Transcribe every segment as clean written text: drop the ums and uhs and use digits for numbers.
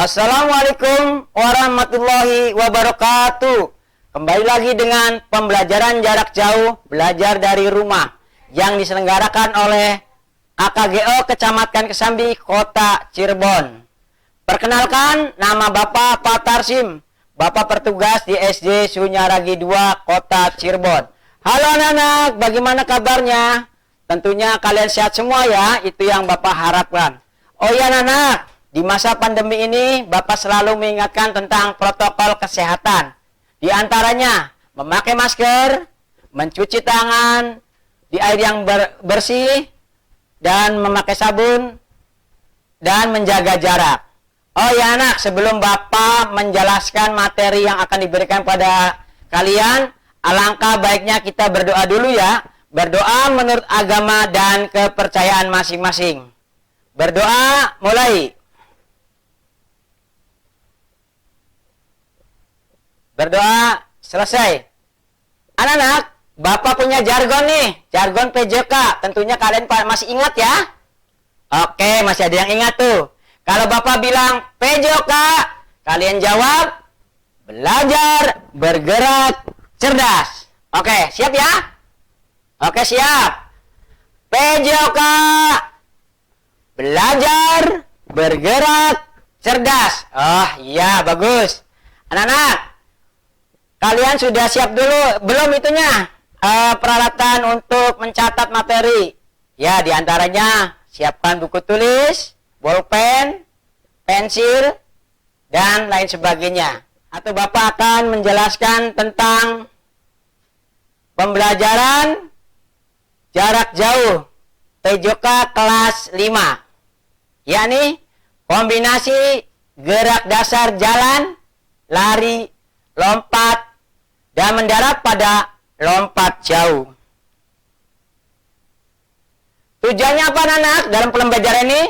Assalamualaikum warahmatullahi wabarakatuh. Kembali lagi dengan pembelajaran jarak jauh, belajar dari rumah yang diselenggarakan oleh AKGO Kecamatan Kesambi, Kota Cirebon. Perkenalkan, nama Bapak Pak Tarsim, Bapak Pertugas di SD Sunyaragi 2, Kota Cirebon. Halo anak-anak, bagaimana kabarnya? Tentunya kalian sehat semua ya, itu yang Bapak harapkan. Oh ya anak-anak, di masa pandemi ini, Bapak selalu mengingatkan tentang protokol kesehatan. Di antaranya, memakai masker, mencuci tangan di air yang bersih, dan memakai sabun, dan menjaga jarak. Oh ya anak, sebelum Bapak menjelaskan materi yang akan diberikan pada kalian, alangkah baiknya kita berdoa dulu ya. Berdoa menurut agama dan kepercayaan masing-masing. Berdoa, mulai. Berdoa selesai. Anak-anak, Bapak punya jargon nih, jargon PJK. Tentunya kalian masih ingat ya? Oke, masih ada yang ingat tuh. Kalau Bapak bilang PJK, kalian jawab belajar, bergerak, cerdas. Oke, siap ya? Oke, siap. PJK, belajar, bergerak, cerdas. Oh iya, bagus. Anak-anak, kalian sudah siap dulu belum itunya peralatan untuk mencatat materi? Ya, diantaranya siapkan buku tulis, bolpen, pensil, dan lain sebagainya. Atau Bapak akan menjelaskan tentang pembelajaran jarak jauh PJK kelas 5. Yakni kombinasi gerak dasar jalan, lari, lompat, dan mendarat pada lompat jauh. Tujuannya apa anak-anak dalam pembelajaran ini?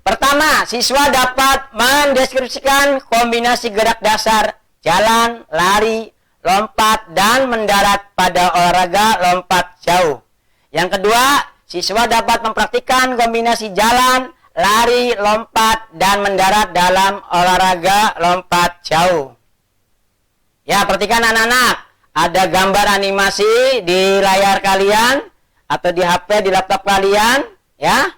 Pertama, siswa dapat mendeskripsikan kombinasi gerak dasar jalan, lari, lompat, dan mendarat pada olahraga lompat jauh. Yang kedua, siswa dapat mempraktikkan kombinasi jalan, lari, lompat, dan mendarat dalam olahraga lompat jauh. Ya, perhatikan anak-anak, ada gambar animasi di layar kalian atau di HP, di laptop kalian, ya.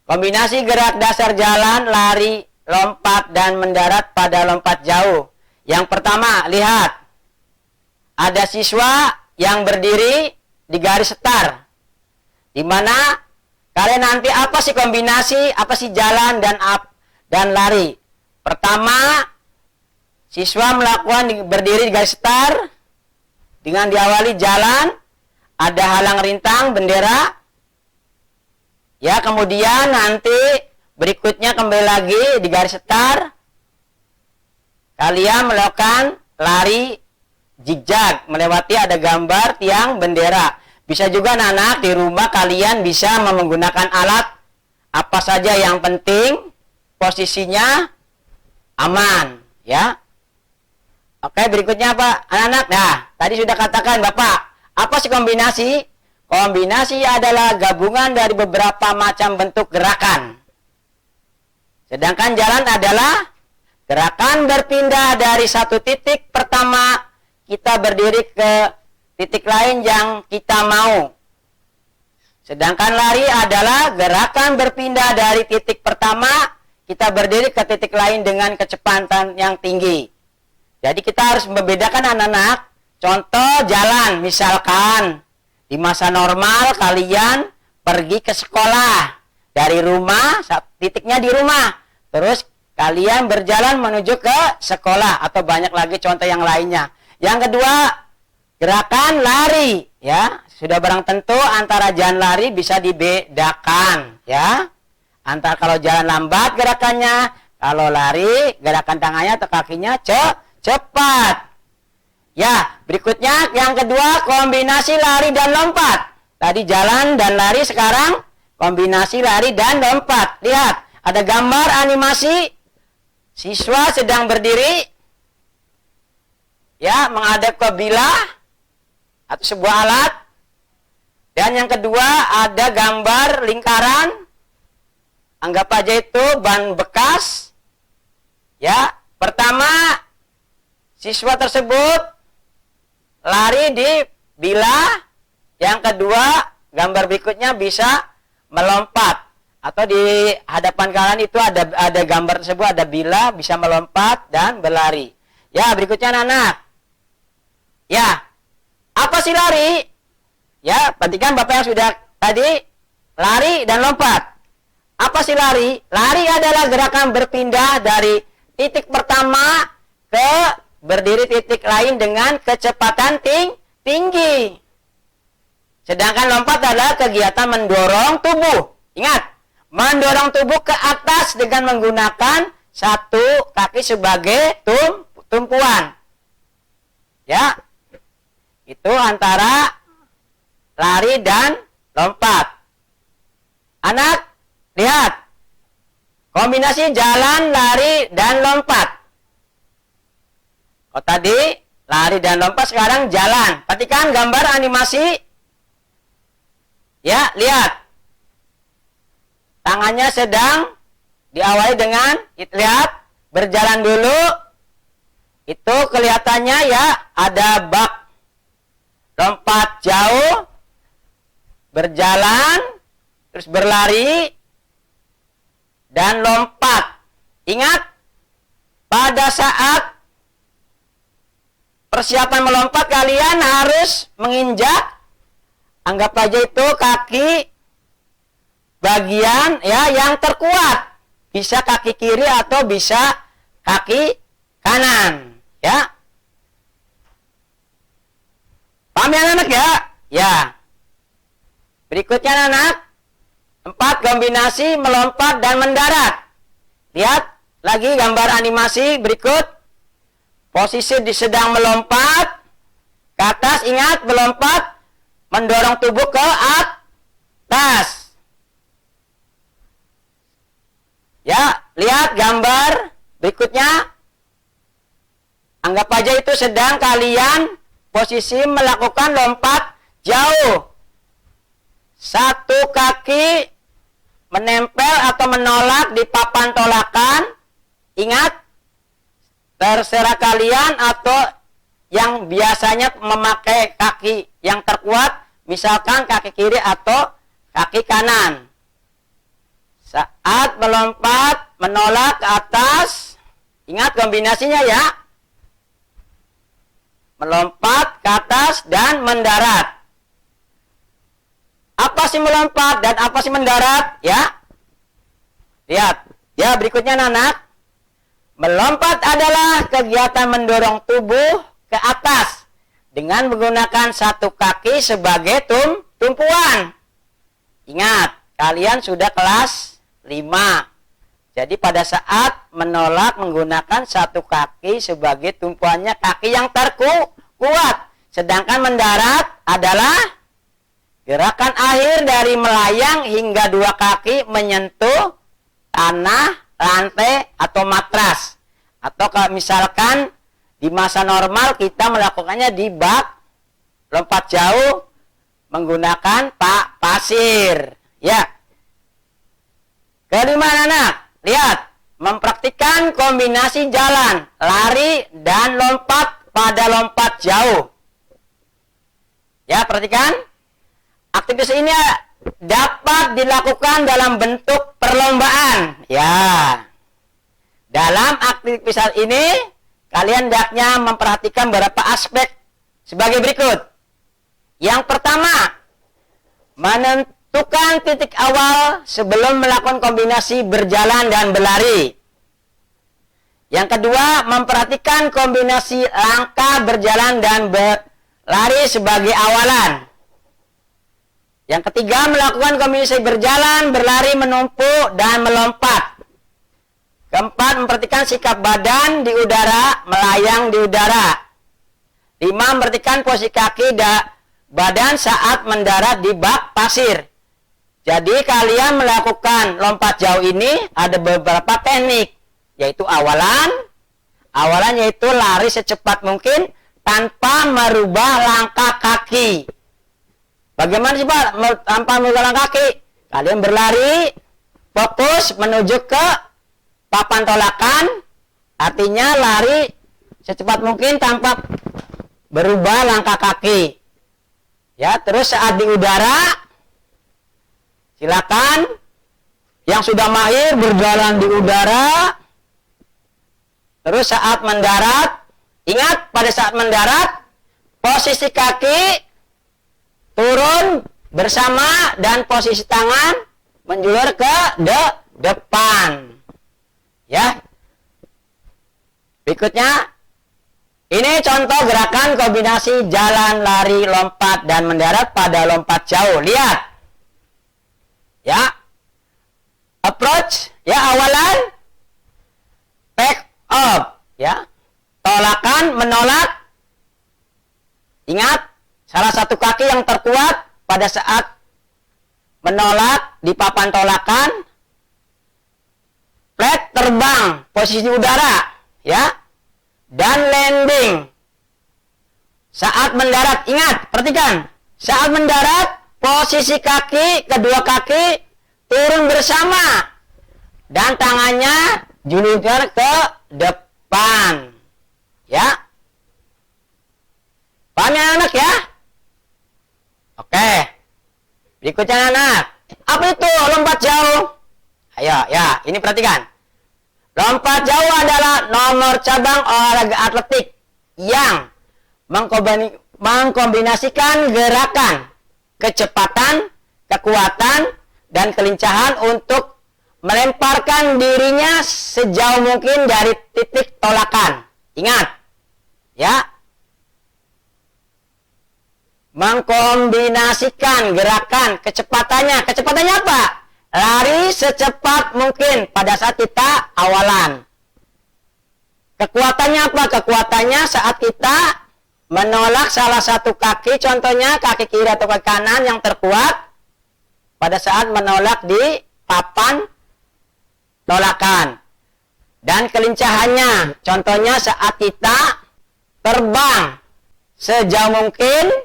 Kombinasi gerak dasar jalan, lari, lompat, dan mendarat pada lompat jauh. Yang pertama, lihat. Ada siswa yang berdiri di garis start. Di mana kalian nanti apa sih kombinasi, apa sih jalan dan lari. Pertama, siswa melakukan berdiri di garis start dengan diawali jalan, ada halang rintang bendera. Ya, kemudian nanti berikutnya kembali lagi di garis start. Kalian melakukan lari zigzag, melewati ada gambar tiang bendera. Bisa juga anak-anak di rumah kalian bisa menggunakan alat apa saja, yang penting posisinya aman, ya. Oke, berikutnya apa anak-anak? Nah, tadi sudah katakan Bapak, apa sih kombinasi? Kombinasi adalah gabungan dari beberapa macam bentuk gerakan. Sedangkan jalan adalah gerakan berpindah dari satu titik pertama kita berdiri ke titik lain yang kita mau. Sedangkan lari adalah gerakan berpindah dari titik pertama kita berdiri ke titik lain dengan kecepatan yang tinggi. Jadi kita harus membedakan anak-anak. Contoh jalan, misalkan di masa normal kalian pergi ke sekolah dari rumah, titiknya di rumah, terus kalian berjalan menuju ke sekolah, atau banyak lagi contoh yang lainnya. Yang kedua, gerakan lari, ya. Sudah barang tentu antara jalan lari bisa dibedakan, ya. Antara kalau jalan lambat gerakannya, kalau lari gerakan tangannya atau kakinya cepat. Ya, berikutnya yang kedua, kombinasi lari dan lompat. Tadi jalan dan lari, sekarang kombinasi lari dan lompat. Lihat, ada gambar animasi siswa sedang berdiri, ya, menghadap ke bilah atau sebuah alat. Dan yang kedua, ada gambar lingkaran. Anggap aja itu ban bekas Ya, pertama siswa tersebut lari di bilah. Yang kedua, gambar berikutnya bisa melompat. Atau di hadapan kalian itu ada gambar tersebut, ada bilah, bisa melompat dan berlari. Ya, berikutnya anak-anak. Ya, apa sih lari? Ya, perhatikan Bapak yang sudah tadi, lari dan lompat. Apa sih lari? Lari adalah gerakan berpindah dari titik pertama ke berdiri titik lain dengan kecepatan tinggi. Sedangkan lompat adalah kegiatan mendorong tubuh. Ingat, mendorong tubuh ke atas dengan menggunakan satu kaki sebagai tumpuan. Ya, itu antara lari dan lompat. Anak, lihat. Kombinasi jalan, lari, dan lompat. Oh, tadi lari dan lompat, sekarang jalan. Perhatikan gambar animasi. Ya, lihat. Tangannya sedang diawali dengan, lihat, berjalan dulu. Itu kelihatannya ya, ada bak. Lompat jauh, berjalan, terus berlari, dan lompat. Ingat, pada saat persiapan melompat kalian harus menginjak, anggap aja itu kaki bagian ya yang terkuat. Bisa kaki kiri atau bisa kaki kanan, ya. Paham ya anak ya? Ya. Berikutnya anak, 4 kombinasi melompat dan mendarat. Lihat lagi gambar animasi berikut. Posisi sedang melompat ke atas, ingat melompat mendorong tubuh ke atas. Ya, lihat gambar berikutnya. Anggap aja itu sedang kalian posisi melakukan lompat jauh. Satu kaki menempel atau menolak di papan tolakan. Ingat, terserah kalian atau yang biasanya memakai kaki yang terkuat, misalkan kaki kiri atau kaki kanan. Saat melompat, menolak ke atas, ingat kombinasinya ya. Melompat ke atas dan mendarat. Apa sih melompat dan apa sih mendarat? Ya. Lihat. Ya, berikutnya anak. Melompat adalah kegiatan mendorong tubuh ke atas dengan menggunakan satu kaki sebagai tumpuan. Ingat, kalian sudah kelas 5. Jadi pada saat menolak menggunakan satu kaki sebagai tumpuannya kaki yang terkuat. Sedangkan mendarat adalah gerakan akhir dari melayang hingga 2 kaki menyentuh tanah, lantai, atau matras. Atau kalau misalkan di masa normal kita melakukannya di bak lompat jauh menggunakan pasir. Ya. Kelima anak, lihat, mempraktikkan kombinasi jalan, lari, dan lompat pada lompat jauh. Ya, perhatikan. Aktivitas ini dapat dilakukan dalam bentuk perlombaan. Ya. Dalam aktivitas ini, kalian hendaknya memperhatikan beberapa aspek sebagai berikut. Yang pertama, menentukan titik awal sebelum melakukan kombinasi berjalan dan berlari. Yang kedua, memperhatikan kombinasi langkah berjalan dan berlari sebagai awalan. Yang ketiga, melakukan kombinasi berjalan, berlari, menumpuk, dan melompat. Keempat, memperhatikan sikap badan di udara, melayang di udara. 5, memperhatikan posisi kaki badan saat mendarat di bak pasir. Jadi kalian melakukan lompat jauh ini ada beberapa teknik, yaitu awalan. Awalan yaitu lari secepat mungkin tanpa merubah langkah kaki. Bagaimana sih Pak tanpa merubah langkah kaki? Kalian berlari, fokus menuju ke papan tolakan, Artinya lari secepat mungkin tanpa berubah langkah kaki. Ya, terus saat di udara, silakan yang sudah mahir berjalan di udara. Terus saat mendarat, ingat pada saat mendarat, posisi kaki turun bersama dan posisi tangan menjulur ke depan. Ya. Berikutnya, ini contoh gerakan kombinasi jalan, lari, lompat, dan mendarat pada lompat jauh. Lihat. Ya. Approach, ya, awalan. Take off, ya. Tolakan, menolak. Ingat, salah satu kaki yang terkuat pada saat menolak di papan tolakan. Flat, terbang, posisi udara, ya. Dan landing. Saat mendarat, ingat, perhatikan. Saat mendarat, posisi kaki, kedua kaki turun bersama. Dan tangannya julurkan ke depan. Ya. Paham ya anak ya? Oke. Berikutnya anak. Apa itu lompat jauh? Ayo, ya, ini perhatikan. Lompat jauh adalah nomor cabang olahraga atletik yang mengkombinasikan gerakan, kecepatan, kekuatan, dan kelincahan untuk melemparkan dirinya sejauh mungkin dari titik tolakan. Ingat, ya. Mengkombinasikan gerakan, kecepatannya. Kecepatannya apa? Lari secepat mungkin pada saat kita awalan. Kekuatannya apa? Kekuatannya saat kita menolak salah satu kaki, contohnya kaki kiri atau kaki kanan yang terkuat pada saat menolak di papan tolakan. Dan kelincahannya, contohnya saat kita terbang sejauh mungkin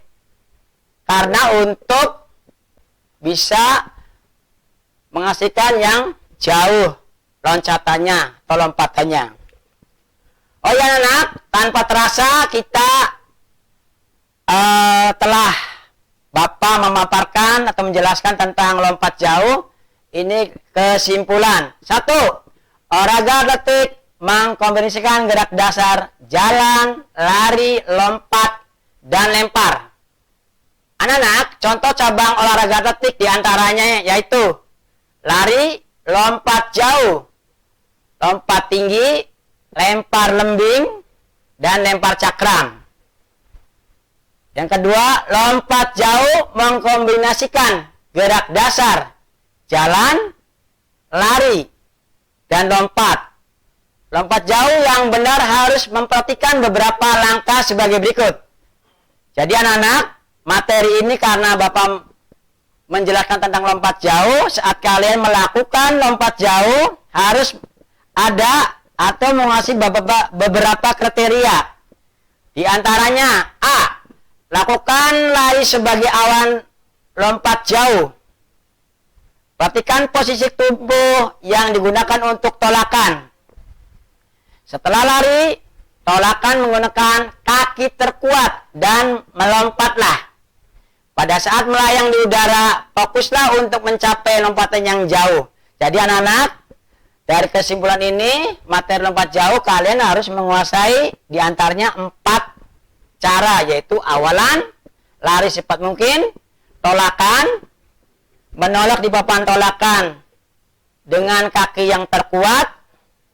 karena untuk bisa menghasilkan yang jauh loncatannya atau lompatannya. Oh ya anak, tanpa terasa kita telah Bapak memaparkan atau menjelaskan tentang lompat jauh. Ini kesimpulan. 1. Olahraga atletik mengkombinasikan gerak dasar, jalan, lari, lompat, dan lempar. Anak-anak, contoh cabang olahraga atletik diantaranya yaitu lari, lompat jauh, lompat tinggi, lempar lembing, dan lempar cakram. Yang kedua, lompat jauh mengkombinasikan gerak dasar, jalan, lari, dan lompat. Lompat jauh yang benar harus memperhatikan beberapa langkah sebagai berikut. Jadi anak-anak, materi ini karena Bapak menjelaskan tentang lompat jauh, saat kalian melakukan lompat jauh harus ada atau mengasih beberapa kriteria. Di antaranya A. Lakukan lari sebagai awan lompat jauh. Perhatikan posisi tubuh yang digunakan untuk tolakan. Setelah lari, tolakan menggunakan kaki terkuat dan melompatlah. Pada saat melayang di udara, fokuslah untuk mencapai lompatan yang jauh. Jadi anak-anak, dari kesimpulan ini, materi lompat jauh kalian harus menguasai diantaranya 4 cara, yaitu awalan, lari secepat mungkin, tolakan, menolak di papan tolakan dengan kaki yang terkuat,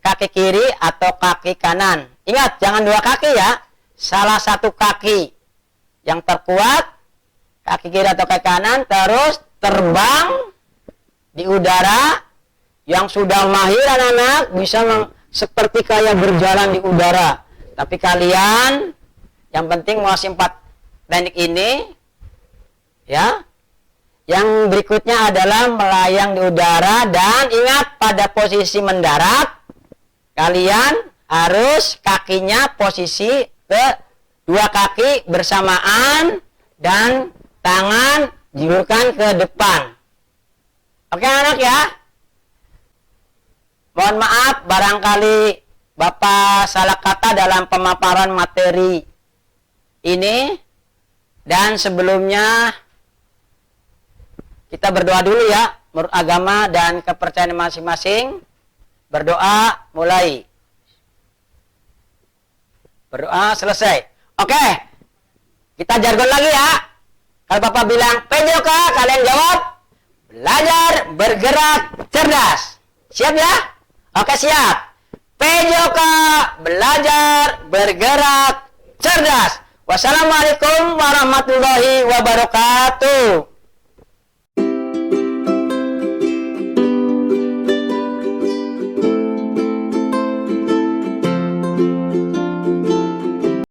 kaki kiri atau kaki kanan. Ingat, jangan 2 kaki ya, salah satu kaki yang terkuat, kaki kiri atau kaki kanan, terus terbang di udara. Yang sudah mahir anak-anak bisa seperti kayak berjalan di udara. Tapi kalian yang penting menguasai 4 teknik ini, ya. Yang berikutnya adalah melayang di udara, dan ingat pada posisi mendarat kalian harus kakinya posisi ke 2 kaki bersamaan dan tangan julurkan ke depan. Oke anak ya. Mohon maaf barangkali Bapak salah kata dalam pemaparan materi ini. Dan sebelumnya kita berdoa dulu ya, menurut agama dan kepercayaan masing-masing. Berdoa mulai. Berdoa selesai. Oke. Kita jargon lagi ya. Kalau Bapak bilang PJOK, kalian jawab belajar bergerak cerdas. Siap ya? Oke, siap. PJOK, belajar bergerak cerdas. Wassalamualaikum warahmatullahi wabarakatuh.